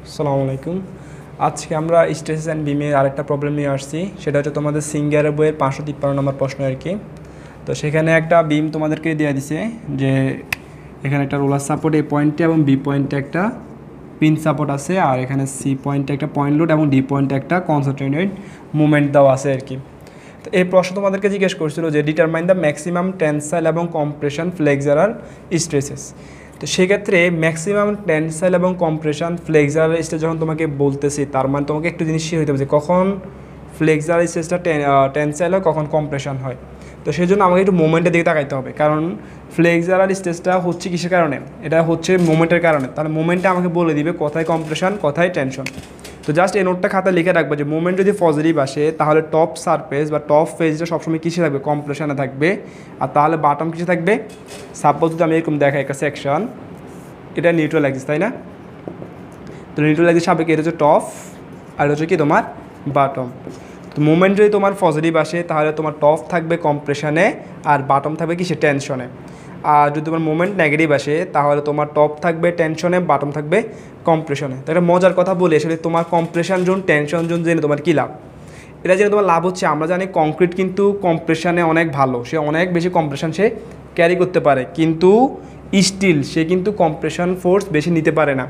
আসসালামু আলাইকুম। আজকে আমরা স্ট্রেস অ্যান্ড বিমের আরেকটা প্রবলেম নিয়ে আসছি, সেটা হচ্ছে তোমাদের সিঙ্গারের বইয়ের 553 নম্বর প্রশ্ন আর কি। তো সেখানে একটা বিম তোমাদেরকে দেওয়া দিছে যে এখানে একটা রোলার সাপোর্ট এ পয়েন্টে এবং বি পয়েন্টে একটা পিন সাপোর্ট আছে, আর এখানে সি পয়েন্টে একটা পয়েন্ট লোড এবং ডি পয়েন্টে একটা কনসেন্ট্রেটেড মুভমেন্ট দেওয়া আছে আর কি। তো এই প্রশ্ন তোমাদেরকে জিজ্ঞেস করছিল যে ডিটারমাইন দ্য ম্যাক্সিমাম টেনসাইল এবং কম্প্রেশন ফ্লেক্সারাল স্ট্রেসেস। তো সেক্ষেত্রে ম্যাক্সিমাম টেনসাইল এবং কম্প্রেশন ফ্লেক্সারাল স্ট্রেস যখন তোমাকে বলতেছি, তার মানে তোমাকে একটু জিনিস শিখে হতে হবে যে কখন ফ্লেক্সারাল স্ট্রেসটা টেনসাইল হয়, কখন কম্প্রেশন হয়। তো সেই জন্য আমাকে একটু মোমেন্টের দিকে তাকাইতে হবে, কারণ ফ্লেক্সারাল স্ট্রেসটা হচ্ছে কিসের কারণে, এটা হচ্ছে মোমেন্টের কারণে। তাহলে মোমেন্টটা আমাকে বলে দিবে কোথায় কম্প্রেশন কোথায় টেনশন। তো জাস্ট এই নোটটা খাতায় লিখে রাখবে যে মোমেন্ট যদি পজিটিভ আসে তাহলে টপ সারফেস বা টপ ফেজটা সবসময় কিসে থাকবে, কম্প্রেশনে থাকবে। আর তাহলে বাটম কিসে থাকবে, সাপোজ যদি আমি এরকম দেখাই একটা সেকশন, এটা নিউট্রাল অ্যাক্সিস, তাই না? তো নিউট্রাল অ্যাক্সিস সাপেক্ষে এটা হচ্ছে টপ আর এটা হচ্ছে কি তোমার বাটম। তো মোমেন্ট যদি তোমার পজিটিভ আসে তাহলে তোমার টপ থাকবে কম্প্রেশনে আর বাটম থাকবে কিসে, টেনশনে। আর যদি তোমার মোমেন্ট নেগেটিভ আসে তাহলে তোমার টপ থাকবে টেনশনে, বাটম থাকবে কম্প্রেশনে। তো একটা মজার কথা বলি, আসলে তোমার কম্প্রেশন জোন টেনশন জোন জেনে তোমার কী লাভ? এটা জেনে তোমার লাভ হচ্ছে, আমরা জানি কংক্রিট কিন্তু কম্প্রেশনে অনেক ভালো, সে অনেক বেশি কম্প্রেশন সে ক্যারি করতে পারে, কিন্তু স্টিল সে কিন্তু কম্প্রেশন ফোর্স বেশি নিতে পারে না।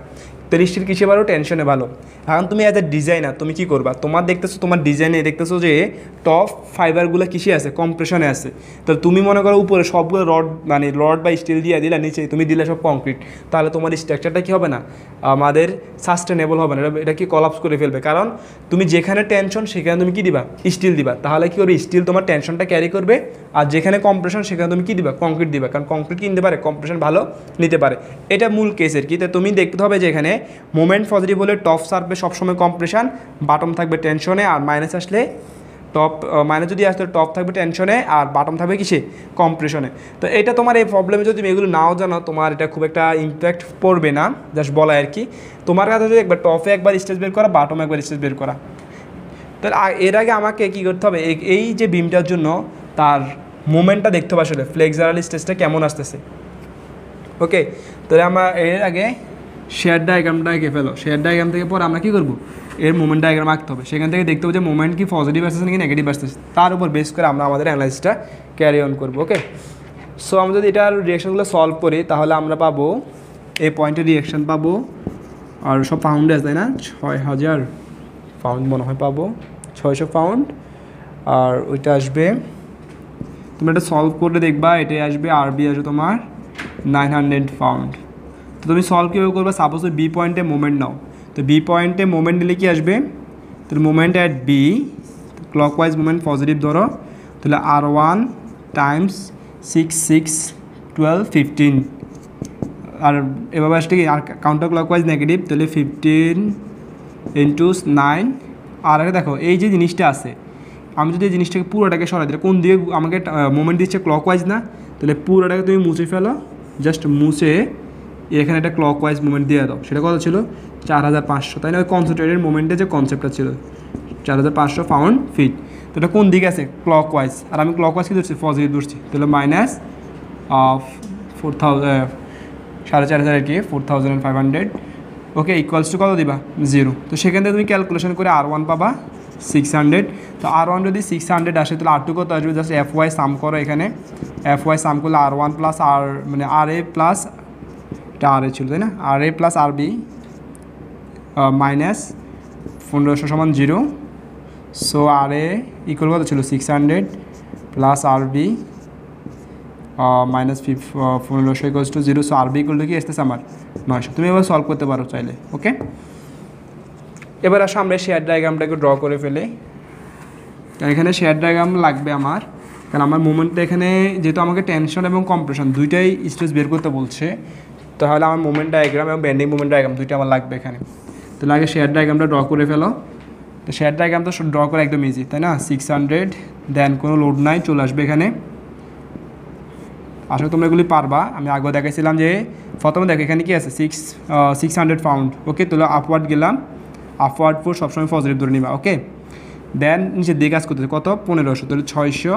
তো স্টিল কিসে ভালো, টেনশনে ভালো। এখন তুমি অ্যাজ এ ডিজাইনার তুমি কী করবা, তোমার দেখতেছো তোমার ডিজাইনে দেখতেছো যে টপ ফাইবারগুলো কিসে আছে, কম্প্রেশনে আছে। তো তুমি মনে করো উপরে সবগুলো রড বা স্টিল দিয়ে দিলা, নিচে তুমি দিলে সব কংক্রিট, তাহলে তোমার স্ট্রাকচারটা কী হবে না, আমাদের সাস্টেনেবল হবে না, এটা কি কলাপস করে ফেলবে। কারণ তুমি যেখানে টেনশন সেখানে তুমি কী দিবা, স্টিল দিবা। তাহলে কী করবে, স্টিল তোমার টেনশনটা ক্যারি করবে, আর যেখানে কম্প্রেশন সেখানে তুমি কী দিবা, কংক্রিট দিবা। কারণ কংক্রিট কিনতে পারে, কম্প্রেশন ভালো নিতে পারে। এটা মূল কেসের কি। তো তুমি দেখতে হবে যে এখানে মোমেন্ট পজিটিভ হলে টপ সারফেস সবসময় কম্প্রেশন, বাটম থাকবে টেনশনে, আর মাইনাস আসলে টপ মাইনাস যদি আসলে টপ থাকবে টেনশনে আর বাটম থাকবে কিসে, কম্প্রেশনে। তো এটা তোমার এই প্রবলেমে যদি তুমি এগুলো নাও জানো, তোমার এটা খুব একটা ইম্প্যাক্ট পড়বে না, জাস্ট বলা আর কি। তোমার কাছে যদি একবার টপে একবার স্টেজ বের করা, বাটমে একবার স্টেজ বের করা। তাহলে এর আগে আমাকে কী করতে হবে, এই যে বিমটার জন্য তার মোমেন্টটা দেখতে হবে, আসলে ফ্লেক্সারাল স্টেজটা কেমন আসতেছে। ওকে, তাহলে আমরা এর আগে শেয়ার ডায়াগ্রামটা এঁকে ফেলো। শেয়ার ডায়াগ্রাম থেকে পরে আমরা কী করবো, এর মোমেন্ট ডায়াগ্রাম আঁকতে হবে। সেখান থেকে দেখতে হবে যে মোমেন্ট কি পজিটিভ আসতেছে নাকি নেগেটিভ আসতেছে, তার উপর বেস করে আমরা আমাদের অ্যানালাইসিসটা ক্যারি অন করবো। ওকে, সো আমরা যদি এটার রিয়াকশানগুলো সলভ করি তাহলে আমরা পাবো এই পয়েন্টের রিয়াকশান পাবো, আর সব পাউন্ডে আছে তাই না, 6000 পাউন্ড মনে হয় পাবো, 600 পাউন্ড। আর ওইটা আসবে, তুমি এটা সলভ করলে দেখবা এটাই আসবে, আরবি আসবে তোমার 900 পাউন্ড। তো তুমি সলভ কীভাবে করবে, সাপোজ বি পয়েন্টে মোমেন্ট নাও। তো বি পয়েন্টে মোমেন্ট নিলে কি আসবে, তো moment at B clockwise moment positive ধরো, তাহলে R1 টাইমস 6 6 12 15। আর এভাবে আসলে কি, আর কাউন্টার ক্লকওয়াইজ নেগেটিভ, তাহলে 15 ইন্টু 9। আর আগে দেখো এই যে জিনিসটা আছে, আমি যদি এই জিনিসটাকে পুরোটাকে সরাই দিই, কোন দিকে আমাকে মোমেন্ট দিচ্ছে, ক্লকওয়াইজ না? তাহলে পুরোটাকে তুমি মুছে ফেলো, জাস্ট মুছে এখানে একটা ক্লকওয়াইজ মুভমেন্ট দিয়ে দাও। সেটা কত ছিল, 4500, তাই না? ওই কনসেন্ট্রেটেড মুভমেন্টের যে কনসেপ্টটা ছিল 4500 পাউন্ড ফিট। তো এটা কোন দিকে আছে, ক্লকওয়াইজ। আর আমি ক্লকওয়াইজ কি ধরছি, পজিটিভ ধরছি। তাহলে মাইনাস 4500 আর কি 4500। ওকে, ইকুয়ালস টু কত দিবা, 0। তো সেখান থেকে তুমি ক্যালকুলেশন করে R1 পাবা 600। তো R1 যদি 600 আসে তাহলে R2 কত আসবে, জাস্ট FY সাম করো। এখানে FY সাম করলে R1 প্লাস আর মানে RA প্লাস, এটা RA ছিল তাই না, RA প্লাস RB মাইনাস 1500 সমান 0। সো RA ইকুয়াল কত ছিল, 600 plus RB minus 1500 equals to 0। So RB equal to কি আসতেছে আমার 900। তুমি এবার সলভ করতে পারো চাইলে। ওকে, এবার আসো আমরা শেয়ার ডায়াগ্রামটাকে ড্র করে ফেলে। এখানে শেয়ার ডায়াগ্রাম লাগবে আমার, কারণ আমার মোমেন্টটা এখানে যেহেতু আমাকে টেনশন এবং কম্প্রেশন দুইটাই স্ট্রেস বের করতে বলছে, তাহলে আমার মোমেন্ট ডায়াগ্রাম এবং বেন্ডিং মোমেন্ট ডায়াগ্রাম দুইটা আমার লাগবে এখানে। তাহলে আগে শেয়ার ডায়াগ্রামটা ড্র করে ফেলো। তো শেয়ার ডায়াগ্রামটা ড্র করা একদম ইজি, তাই না? 600 দেন কোনো লোড নাই, চলে আসবে এখানে। আসলে তোমরা এগুলি পারবা, আমি আগেও দেখাইছিলাম যে প্রথমে দেখো এখানে কি আছে, 600 পাউন্ড। ওকে, তাহলে আপওয়ার্ড গেলাম, আপওয়ার্ড ফোর্স সবসময় পজিটিভ ধরে নিবা। ওকে, দেন নিচের দিকে কাজ করতেছে কত, 1500। তাহলে 600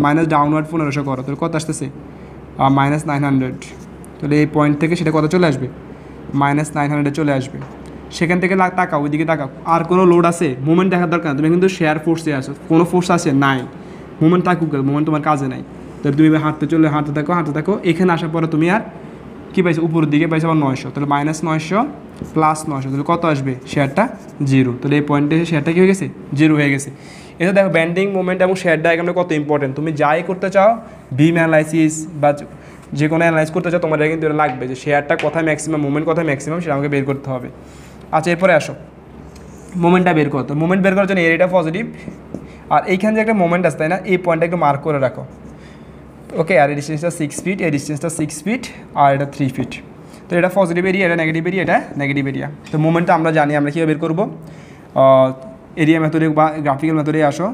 মাইনাস ডাউনওয়ার্ড 1500 করো, তাহলে কত আসতেছে, মাইনাস 900। তাহলে এই পয়েন্ট থেকে সেটা কত চলে আসবে, -900 চলে আসবে। সেখান থেকে তাকাও, ওইদিকে তাকাও, আর কোনো লোড আছে? মুভমেন্ট দেখার দরকার না, তুমি কিন্তু শেয়ার ফোর্সে আসো, কোনো ফোর্স আছে নাই, মুভমেন্ট থাকুক, মুভমেন্ট তোমার কাজে নাই। তাহলে তুমি হাঁটতে থাকো, এখানে আসার পরে তুমি আর কী পাইছো? উপরের দিকে পাইছো আবার 900, তাহলে -900 + 900, তাহলে কত আসবে? শেয়ারটা 0। তাহলে এই পয়েন্টে শেয়ারটা কী হয়ে গেছে? 0 হয়ে গেছে। এটা দেখো বেন্ডিং মোমেন্ট এবং শেয়ার ডায়াগ্রামটা কত ইম্পর্টেন্ট। তুমি যাই করতে চাও, বিম অ্যানালাইসিস বা যে কোনো অ্যানালাইজ করতে চাও, তোমাদের কিন্তু এটা লাগবে যে শেয়ারটা কোথায় ম্যাক্সিমাম, মুভমেন্ট কোথায় ম্যাক্সিমাম, সেটা আমাকে বের করতে হবে। আচ্ছা, এরপরে আসো মোমেন্টটা বের করতে। মুভমেন্ট বের করার জন্য এরিয়াটা পজিটিভ, আর এইখানে যে একটা মোমেন্ট আছে তাই না, এই পয়েন্টটা একটু মার্ক করে রাখো। ওকে, আর এই ডিস্টেন্সটা 6 ফিট, এই ডিস্টেন্সটা 6 ফিট, আর এটা 3 ফিট। তো এটা পজিটিভ এরিয়া, এটা নেগেটিভ এরিয়া, এটা নেগেটিভ এরিয়া। তো মোমেন্টটা আমরা জানি, আমরা কীভাবে বের করবো? এরিয়া মেথডে বা গ্রাফিক্যাল মেথডে আসো।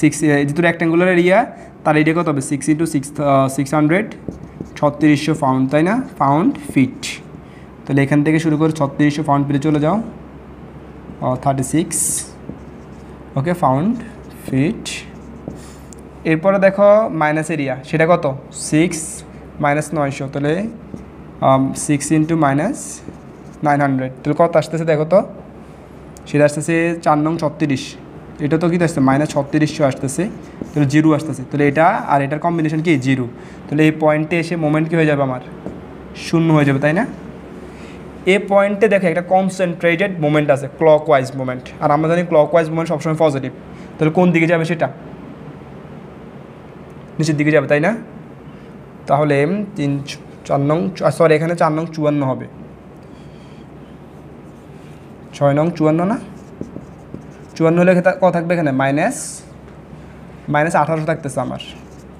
6 যেহেতু রেক্ট্যাঙ্গুলার এরিয়া, তার এরিয়া কত হবে? 6 × 600, 3600 পাউন্ড, তাই না? Pound feet. তাহলে এখান থেকে শুরু করে 3600 পাউন্ড ফিটে চলে যাও, 36, ওকে, পাউন্ড ফিট। এরপরে দেখো মাইনাস এরিয়া, সেটা কত? 6 - 900, তাহলে 6 × -900, তাহলে কত আসতেছে দেখো তো? সেটা আসতেছে 4 নং 36, এটা তো কী আসছে? -3600 আসতেছে, তাহলে 0 আসতেছে। তাহলে এটা আর এটার কম্বিনেশন কি? 0। তাহলে এই পয়েন্টে এসে মোমেন্ট কী হয়ে যাবে? আমার 0 হয়ে যাবে, তাই না? এই পয়েন্টে দেখো একটা কনসেন্ট্রেটেড মোমেন্ট আছে, ক্লকওয়াইজ মোমেন্ট, আর আমরা জানি ক্লকওয়াইজ মোমেন্ট সবসময় পজিটিভ। তাহলে কোন দিকে যাবে? সেটা নিচের দিকে যাবে, তাই না? তাহলে 4 নং, সরি এখানে 4 নং 54 হবে, 6 নং 54 না? 54 হলে কত থাকবে এখানে? -1800 থাকতেছে আমার।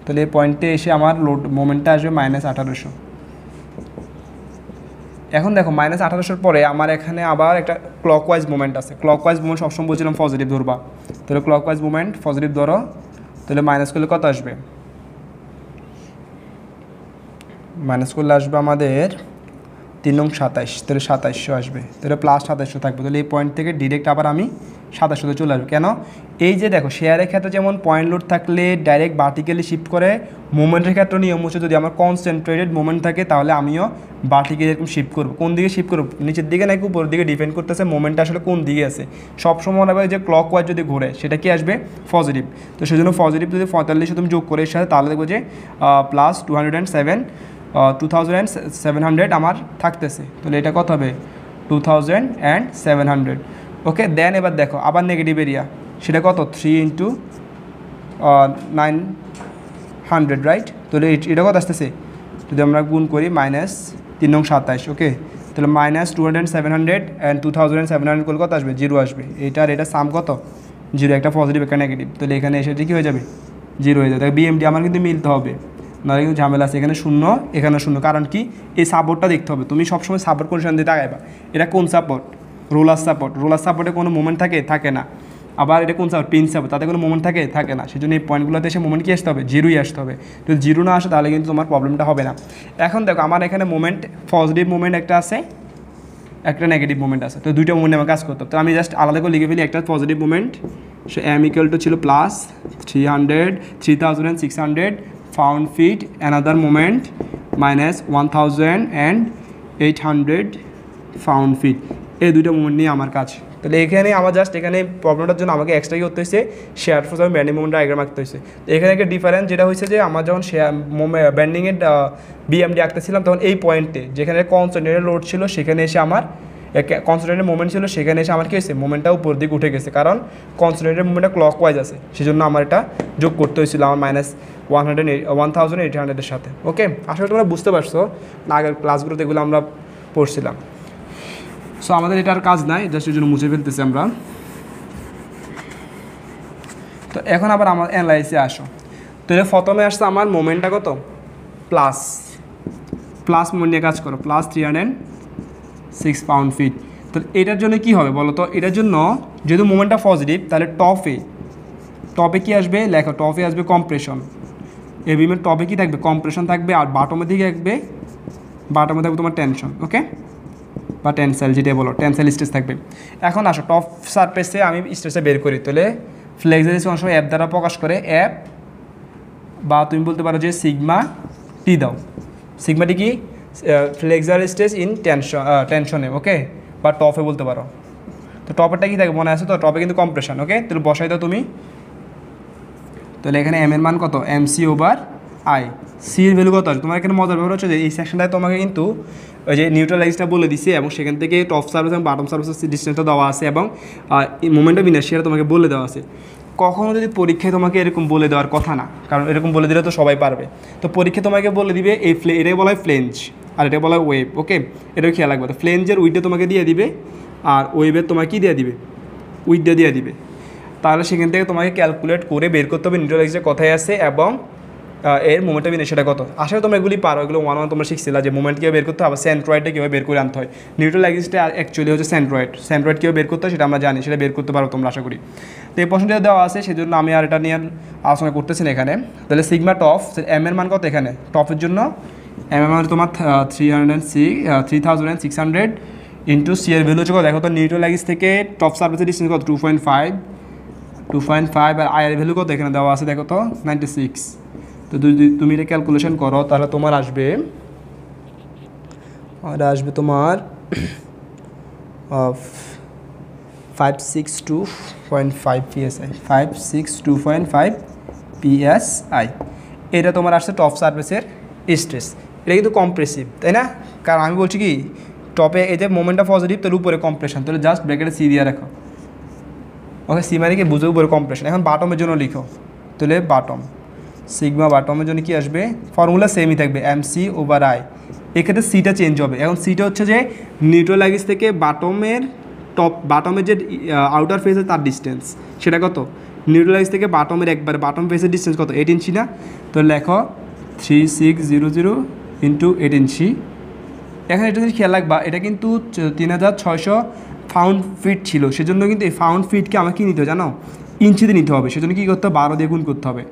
তাহলে এই পয়েন্টে এসে আমার লোড মোমেন্টটা আসবে -1800। এখন দেখো -1800 পরে আমার এখানে আবার একটা ক্লকওয়াইজ মুভমেন্ট আছে। ক্লকওয়াইজ মুভমেন্ট সবসময় বলছিলাম পজিটিভ ধরবা, তাহলে ক্লকওয়াইজ মুভমেন্ট পজিটিভ ধরো, তাহলে মাইনাস করলে কত আসবে? মাইনাস করলে আসবে আমাদের 3 নং 27, তাহলে 2700 আসবে, তাহলে +2700 থাকবে। তাহলে এই পয়েন্ট থেকে ডিরেক্ট আবার আমি 2700 চলে আসবে। কেন? এই যে দেখো শেয়ারের ক্ষেত্রে যেমন পয়েন্ট লোড থাকলে ডাইরেক্ট ভার্টিক্যালি শিফট করে, মুভমেন্টের ক্ষেত্রে নিয়ম হচ্ছে যদি আমার কনসেন্ট্রেটেড মুভমেন্ট থাকে তাহলে আমিও ভার্টিক্যালি এরকম শিফট করবো। কোন দিকে শিফট করবো? নিচের দিকে নাকি উপরের দিকে? ডিপেন্ড করতেছে মোমেন্টটা আসলে কোন দিকে আছে। সবসময় মনে হবে যে ক্লকওয়াইজ যদি ঘুরে সেটা কি আসবে? পজিটিভ। তো সেজন্য পজিটিভ যদি 45 তুমি যোগ করে এর সাথে, তাহলে দেখবো যে +2700 আমার থাকতেছে। তাহলে এটা কত হবে? 2700। ওকে, দেন এবার দেখো আবার নেগেটিভ এরিয়া, সেটা কত? 3 × 900, রাইট? তাহলে এটা কত আসতেছে? যদি আমরা গুণ করি -3 নং 27, ওকে, তাহলে -2700 অ্যান্ড 2700 করলে কত আসবে? 0 আসবে। এটা আর এটা সাম কত? 0, একটা পজিটিভ একটা নেগেটিভ, তাহলে এখানে এসে কী হয়ে যাবে? 0 হয়ে যাবে। বিএমডি আমার কিন্তু মিলতে হবে, নাহলে কিন্তু ঝামেলা আছে। এখানে 0, এখানে 0, কারণ কি? এই সাপোর্টটা দেখতে হবে। তুমি সবসময় সাপোর্ট কন্ডিশন দিয়ে তাকাইবা। এটা কোন সাপোর্ট? Roller support. রোলার সাপোর্টে কোনো মুভমেন্ট থাকে না। আবার এটা কোন সাপোর্ট? পিন সাপোর্ট, তাতে কোনো মুভমেন্ট থাকে না। সেজন্য এই পয়েন্টগুলোতে এসে মুভমেন্ট কি আসতে হবে? 0ই আসতে হবে। যদি 0 না আসে তাহলে কিন্তু তোমার প্রবলেমটা হবে না। এখন দেখো আমার এখানে মুভমেন্ট পজিটিভ মুভমেন্ট একটা আছে, একটা নেগেটিভ মুভমেন্ট আছে, তো দুইটা মুভমেন্ট আমার কাজ করতে হবে। তো আমি জাস্ট আলাদা করে লিখে ফেলি। একটা পজিটিভ মুভমেন্ট, সে M = ছিল +3600 pound feet, another movement -1800 pound feet. এই দুইটা মুভমেন্ট নিয়ে আমার কাজ। তাহলে এখানে আমার জাস্ট এখানে প্রবলেমটার জন্য আমাকে এক্সট্রা কি করতে হয়েছে? শেয়ার ফোর্স এবং ব্যান্ডিং মুভমেন্ট ডায়াগ্রাম আঁকতে হয়েছে। তো এখানে একটা ডিফারেন্স যেটা হয়েছে যে আমার যখন শেয়ার ব্যান্ডিংয়ের বিএমডি আঁকতেছিলাম তখন এই পয়েন্টে যেখানে কনসেন্ট্রেটেড লোড ছিল সেখানে এসে আমার কনসেন্ট্রেটেড মুভমেন্ট ছিল, সেখানে এসে আমার কী হয়েছে? মুভমেন্টটা উপর দিকে উঠে গেছে, কারণ কনসেন্ট্রেটেড মুভমেন্টটা ক্লকওয়াইজ আছে, সেজন্য আমার এটা যোগ করতে হয়েছিল আমার -1800 এর সাথে। ওকে, আসলে তোমরা বুঝতে পারছো না? আগের ক্লাসগুলোতে এগুলো আমরা পড়ছিলাম। সো আমাদের এটার কাজ নাই, জাস্ট এই জন্য মুছে ফেলতেছি আমরা। তো এখন আবার আমার অ্যানালাইসিসে আসো। তো এটা প্রথমে আসছে আমার মোমেন্টটা কত? প্লাস মোমেন্ট নিয়ে কাজ করো, +306 পাউন্ড ফিট। তো এটার জন্য কি হবে বলো তো? এটার জন্য যেহেতু মোমেন্টটা পজিটিভ, তাহলে টপে কি আসবে? লেখো, টপে আসবে কম্প্রেশন। এই বিমের টপে কি থাকবে? কম্প্রেশন থাকবে। আর বাটমের দিকে থাকবে তোমার টেনশন, ওকে, বা টেনসাইল, যেটা বলো টেনসাইল স্ট্রেস থাকবে। এখন আসো টপ সারফেসে আমি স্ট্রেসে বের করি, তাহলে ফ্লেক্সারিস অংশ অ্যাপ দ্বারা প্রকাশ করে, অ্যাপ, বা তুমি বলতে পারো যে সিগমা টি দাও। সিগমাটি কি? ফ্লেক্সার স্ট্রেস ইন টেনশনে, ওকে, বা টপে বলতে পারো। তো টপেরটা কী থাকে মনে আছে তো? টপে কিন্তু কম্প্রেশন। ওকে, তাহলে বসাই দাও তুমি। তাহলে এখানে এম এর মান কত? MC/I। সি এর ভ্যালু কত আছে? তোমার এখানে মজার ব্যাপার হচ্ছে যে এই সেকশনটায় তোমাকে কিন্তু ওই যে নিউট্রাল এক্সিসটা বলে দিছে এবং সেখান থেকে টপ সার্ভিস এবং বটম সার্ভিসের ডিস্টেন্সটা দেওয়া আছে এবং মোমেন্ট অফ ইনার্শিয়া তোমাকে বলে দেওয়া আছে। কখনও যদি পরীক্ষায় তোমাকে এরকম বলে দেওয়ার কথা না, কারণ এরকম বলে দিলে তো সবাই পারবে। তো পরীক্ষায় তোমাকে বলে দিবে এই এটাই বলা হয় ফ্লেঞ্জ আর এটা বলা হয় ওয়েভ। ওকে, এটাও খেয়াল রাখবে। তো ফ্লেঞ্জের উইথটা তোমাকে দিয়ে দিবে আর ওয়েভের তোমাকে কী দিয়ে দিবে? উইথটা দিয়ে দিবে। তাহলে সেখান থেকে তোমাকে ক্যালকুলেট করে বের করতে হবে নিউট্রাল এক্সিসে কোথায় আছে এবং এর মোমেন্ট অফ ইনার্শিয়াটা কত। আসলে তোমরা এগুলি পারো, এগুলো 1 তোমরা শিখছিলা যে মোমেন্ট কীভাবে বের করতে হবে, সেন্ট্রয়েডটা কীভাবে বের করে আনতে হয়। নিউট্রাল এক্সিসটা অ্যাকচুয়ালি হচ্ছে সেন্ট্রয়েড কীভাবে বের করতে হয় সেটা আমরা জানি, সেটা বের করতে পারো তোমরা আশা করি। তো এই প্রশ্নটা দেওয়া আছে সেজন্য আমি আর এটা নিয়ে আলোচনা করতেছি না এখানে। তাহলে সিগমা টপ এম এর মান কত এখানে? টপের জন্য এম এর মান তোমার 3600 ইন্টু সি এর ভ্যালু হচ্ছে কত দেখো তো? নিউট্রাল এক্সিস থেকে টপ সার্ফেসের ডিস্টেন্স কত? 2.5 আর আই এর ভ্যালু কত এখানে দেওয়া আছে দেখো তো? 96। তো তুমি এটা ক্যালকুলেশন করো তাহলে তোমার আসবে তোমার 562.5 PSI 562.5 PSI। এটা তোমার আসছে টপ সার্ফেসের স্ট্রেস। এটা কিন্তু কম্প্রেসিভ, তাই না? কারণ আমি বলছি কি টপে এই যে মোমেন্টটা পজিটিভ তার উপরে কম্প্রেশন, তাহলে জাস্ট ব্র্যাকেটে সি দিয়ে রাখো। ওকে, সি মানে কি বুঝে উপরে কম্প্রেশন। এখন বাটমের জন্য লিখো, তাহলে বাটম সিগমা বাটমের জন্য কি আসবে? ফর্মুলা সেমই থাকবে MC/I। এক্ষেত্রে সিটা চেঞ্জ হবে। এখন সিটা হচ্ছে যে নিউট্রাল এক্সিস থেকে বাটমের যে আউটার ফেসে তার ডিস্টেন্স সেটা কত? নিউট্রাল এক্সিস থেকে বাটমের একবারে বাটম ফেসের ডিস্টেন্স কত? 8 ইঞ্চি না? তো লেখো 3600 ইন্টু 8 ইঞ্চি। এখন এটা যদি খেয়াল রাখবা এটা কিন্তু 3600 পাউন্ড ফিট ছিল, সেজন্য কিন্তু এই পাউন্ড ফিটকে আমাকে কী নিতে হবে জানো? ইঞ্চিতে নিতে হবে। সেজন্য কী করতে হবে? 12 দিয়ে গুণ করতে হবে।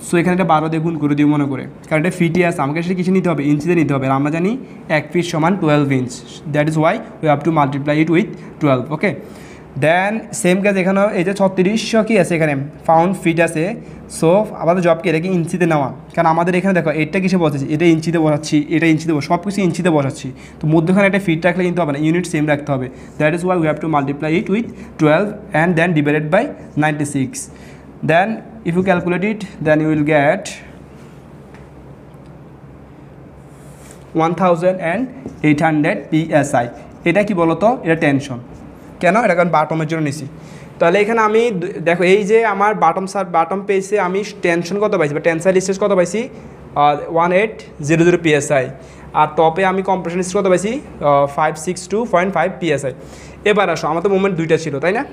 সো এখানে এটা 12 দিয়ে গুণ করে দিও মনে করে, কারণ এটা ফিটে আছে, আমাকে সেটা কিছু নিতে হবে, ইঞ্চিতে নিতে হবে। আর আমরা জানি 1 ফিট সমান 12 inch, that is why we have to multiply it with 12। Okay, then same কাজ এখানেও এই যে 3600 কী আছে এখানে? পাউন্ড ফিট আছে। সো আমাদের জব কি এটাকে ইঞ্চিতে নেওয়া, কারণ আমাদের এখানে দেখো এটা কিসে বসাচ্ছি? এটা ইঞ্চিতে বসাচ্ছি, এটা ইঞ্চিতে সব কিছু ইঞ্চিতে বসাচ্ছি। তো মধ্যখানে একটা ফিট রাখলে কিন্তু হবে না, ইউনিট সেম রাখতে হবে। That is why we have to multiply it with 12 and then divided by 96। Then if you calculate it, then you will get 1800 PSI। এটা কি বলতো? এটা টেনশন। কেন? এটা কারণ বাটমের জন্য নিছি। তাহলে এখানে আমি দেখো এই যে আমার বাটম পেয়েছে আমি টেনশন কত পাইছি বা টেনসাইল স্ট্রেস কত পাইছি? 1800 PSI। আর টপে আমি কম্প্রেশন স্ট্রেস কত পাইছি? 562.5 PSI। এবার আসো, আমার তো মোমেন্ট দুইটা ছিল তাই না?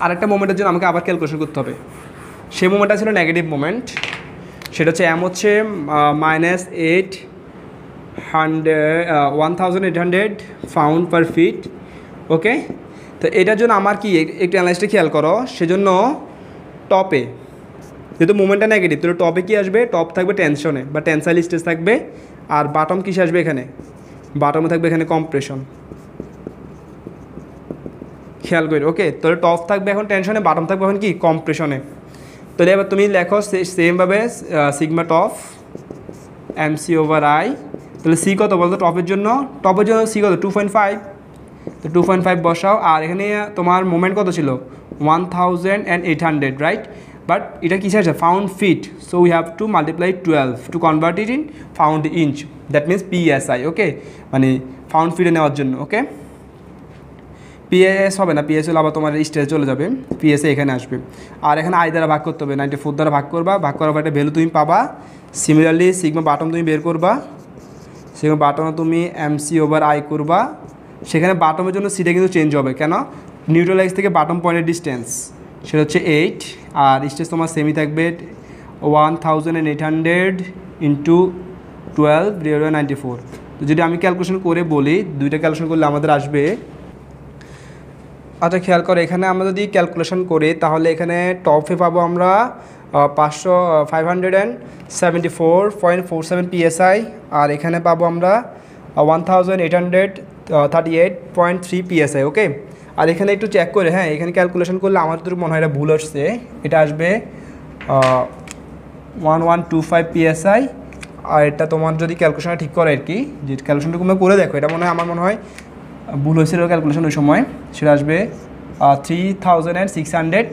আরেকটা মোমেন্টের জন্য আমাকে আবার ক্যালকুলেশন করতে হবে। সেই মোমেন্টটা ছিল নেগেটিভ মোমেন্ট, সেটা হচ্ছে এম হচ্ছে -1800 পাউন্ড পার ফিট। ওকে, তো এটার জন্য আমার কি একটু অ্যানালাইসিসটা খেয়াল করো। সেজন্য টপে যেহেতু মোমেন্টটা নেগেটিভ, তাহলে টপে কী আসবে? টপ থাকবে টেনশনে বা টেনসাইল স্ট্রেস থাকবে। আর বাটম কিসে আসবে? এখানে বাটমে থাকবে এখানে কম্প্রেশন। খেয়াল করি। ওকে, তাহলে টপ থাকবে এখন টেনশনে, বাটম থাকবে এখন কি? কম্প্রেশনে। তাহলে এবার তুমি লেখো সেমভাবে সিগমা টপ MC/I। তাহলে সি কত বলতো টপের জন্য? টপের জন্য সি কত? 2.5। তো 2.5 বসাও। আর এখানে তোমার মোমেন্ট কত ছিল? 1800, রাইট? বাট এটা কিসে আছে? Pound feet. So we have to multiply 12 to convert it in pound inch, that means PSI। Okay, মানে পাউন্ড ফিটে নেওয়ার জন্য। ওকে, PSI হবে না, PSI হলে আবার তোমার স্টেজে চলে যাবে, PSI এখানে আসবে। আর এখানে আই দ্বারা ভাগ করতে হবে, 94 দ্বারা ভাগ করবা, ভাগ করার পর একটা ভ্যালু তুমি পাবা। সিমিলারলি সিগমা বাটম তুমি বের করবা, সিগমা বাটমে তুমি MC/I করবা। সেখানে বাটমের জন্য সিটা কিন্তু চেঞ্জ হবে। কেন? নিউট্রাল এক্সিস থেকে বাটম পয়েন্টের ডিস্টেন্স সেটা হচ্ছে 8, আর স্টেজ তোমার সেমি থাকবে 1800 ইন্টু 12 / 94। তো যদি আমি ক্যালকুলেশন করে বলি, দুইটা ক্যালকুলেশন করলে আমাদের আসবে। আচ্ছা খেয়াল করো, এখানে আমরা যদি ক্যালকুলেশন করি তাহলে এখানে টপে পাবো আমরা 574.47 PSI, আর এখানে পাবো আমরা 1838.3 PSI। ওকে, আর এখানে একটু চেক করে, হ্যাঁ এখানে ক্যালকুলেশন করলে আমার তো মনে হয় এটা ভুল আসছে, এটা আসবে 1125 PSI। আর এটা তোমার যদি ক্যালকুলেশনটা ঠিক করে আর কি, যে ক্যালকুলেশনটা তোমরা করে দেখো, এটা মনে হয় আমার মনে হয় ভুল হয়েছিল ক্যালকুলেশন ওই সময়, সেটা আসবে 3600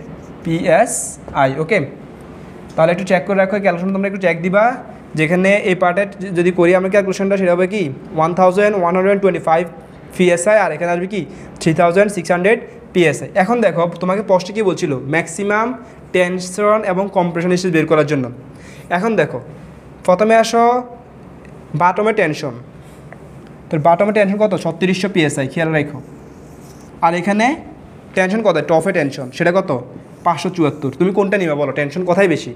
PSI। ওকে, তাহলে একটু চেক করে রাখো ক্যালকুলেশন, তোমরা একটু চেক দিবা। যেখানে এই পার্টে যদি করি আমরা ক্যালকুলেশনটা, সেটা হবে কি 1125 PSI, আর এখানে আসবে কি 3600 PSI। এখন দেখো তোমাকে প্রশ্নে কী বলছিল, ম্যাক্সিমাম টেনশন এবং কম্প্রেশন স্ট্রেস বের করার জন্য। এখন দেখো প্রথমে আসো বাটমে টেনশন, তো বাটমে টেনশন কত 3600 PSI, খেয়াল রাখো। আর এখানে টেনশন কত, টপে টেনশন সেটা কত 574। তুমি কোনটা নিবা বলো, টেনশন কোথায় বেশি?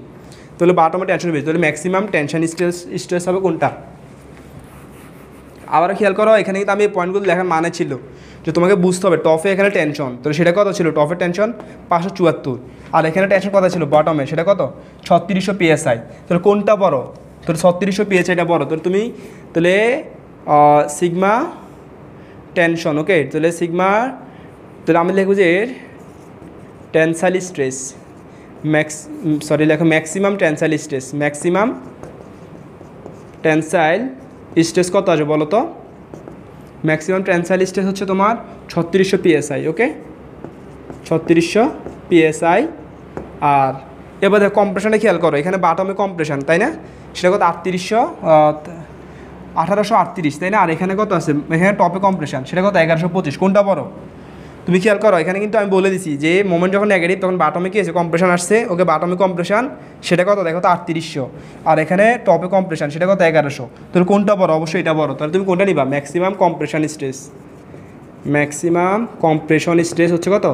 তাহলে বাটমে টেনশন বেশি, তাহলে ম্যাক্সিমাম টেনশন স্ট্রেস হবে কোনটা? আবার খেয়াল করো, এখানে কিন্তু আমি এই পয়েন্টগুলো দেখার মানে ছিল যে তোমাকে বুঝতে হবে টপে এখানে টেনশন, তাহলে সেটা কত ছিল, টপের টেনশন 574, আর এখানে টেনশন কত ছিল বটমে, সেটা কত 3600 PSI। তাহলে কোনটা বড়? তাহলে 3600 PSIটা বড়। তাহলে তাহলে সিগমা টেনশন, ওকে, তাহলে সিগমা, তাহলে আমি লিখব যে টেনসাইল স্ট্রেস লেখো maximum tensile stress, maximum tensile stress কত আসবে বলো তো? ম্যাক্সিমাম টেনসাইল স্ট্রেস হচ্ছে তোমার 3600 PSI। ওকে, 3600 PSI। আর এবার দেখো কম্প্রেশনে খেয়াল করো, এখানে বাটমে কম্প্রেশন তাই না, সেটা কত 1838 তাই না, আর এখানে কত আছে, এখানে টপে কম্প্রেশন সেটা কত 1125। কোনটা বড়? তুমি খেয়াল করো, এখানে কিন্তু আমি বলে দিছি যে মোমেন্ট যখন নেগেটিভ তখন বাটমে কী আছে, কম্প্রেশন আসছে। ওকে, বাটমে কম্প্রেশন সেটা কত দেখো তো 3800, আর এখানে টপে কম্প্রেশন সেটা কত 1100। তাহলে কোনটা বড়? অবশ্যই এটা বড়। তাহলে তুমি কোনটা নিবা? Maximum compression stress, maximum compression stress হচ্ছে কত?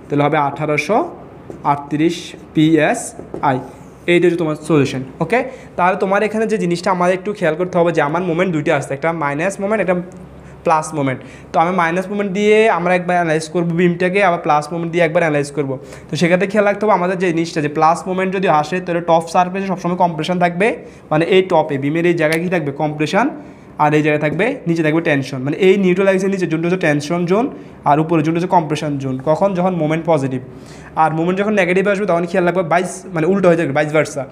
তাহলে হবে 1838 PSI। এইটা হচ্ছে তোমার সলিউশন। ওকে, তাহলে তোমার এখানে যে জিনিসটা আমাদের একটু খেয়াল করতে হবে যে আমার মোমেন্ট দুইটা আসছে, একটা মাইনাস মোমেন্ট, একটা প্লাস মোমেন্ট। তো আমি মাইনাস মোমেন্ট দিয়ে আমরা একবার অ্যানালাইজ করবো বিমটাকে, আবার প্লাস মোমেন্ট দিয়ে একবার অ্যানালাইজ করবো। তো সেক্ষেত্রে খেয়াল রাখতে হবে আমাদের যে জিনিসটা, যে প্লাস মোমেন্ট যদি আসে তাহলে টপ সারফেসে সবসময় কম্প্রেশন থাকবে, মানে এই টপে বিমের এই জায়গায় কী থাকবে, কম্প্রেশন, আর এই জায়গায় থাকবে নিচে থাকবে টেনশন। মানে এই নিউট্রালাইজের নিচে জোনটা হচ্ছে টেনশন জোন, আর উপরে জোনটা হচ্ছে কম্প্রেশন জোন। কখন? যখন মোমেন্ট পজিটিভ। আর মোমেন্ট যখন নেগেটিভ আসবে তখন খেয়াল রাখবে মানে উল্টো হয়ে যাবে, বাইস ভার্সা।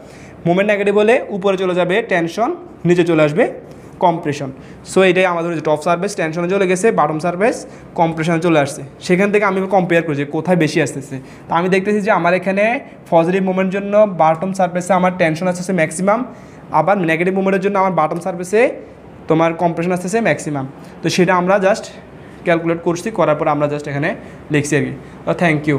মোমেন্ট নেগেটিভ হলে উপরে চলে যাবে টেনশন, নিচে চলে আসবে কম্প্রেশন। সো এটাই আমাদের হচ্ছে টপ সারফেস টেনশনে চলে গেছে, বাটম সারফেস কম্প্রেশনে চলে আসছে। সেখান থেকে আমি কম্পেয়ার করছি কোথায় বেশি আসতেছে। তো আমি দেখতেছি যে আমার এখানে পজিটিভ মোমেন্ট জন্য বাটম সারফেসে আমার টেনশন আসতেছে ম্যাক্সিমাম, আবার নেগেটিভ মোমেন্টের জন্য আমার বাটম সারফেসে তোমার কম্প্রেশন আসতেছে ম্যাক্সিমাম। তো সেটা আমরা জাস্ট ক্যালকুলেট করছি, করার পর আমরা জাস্ট এখানে লিখছি আর কি। Thank you.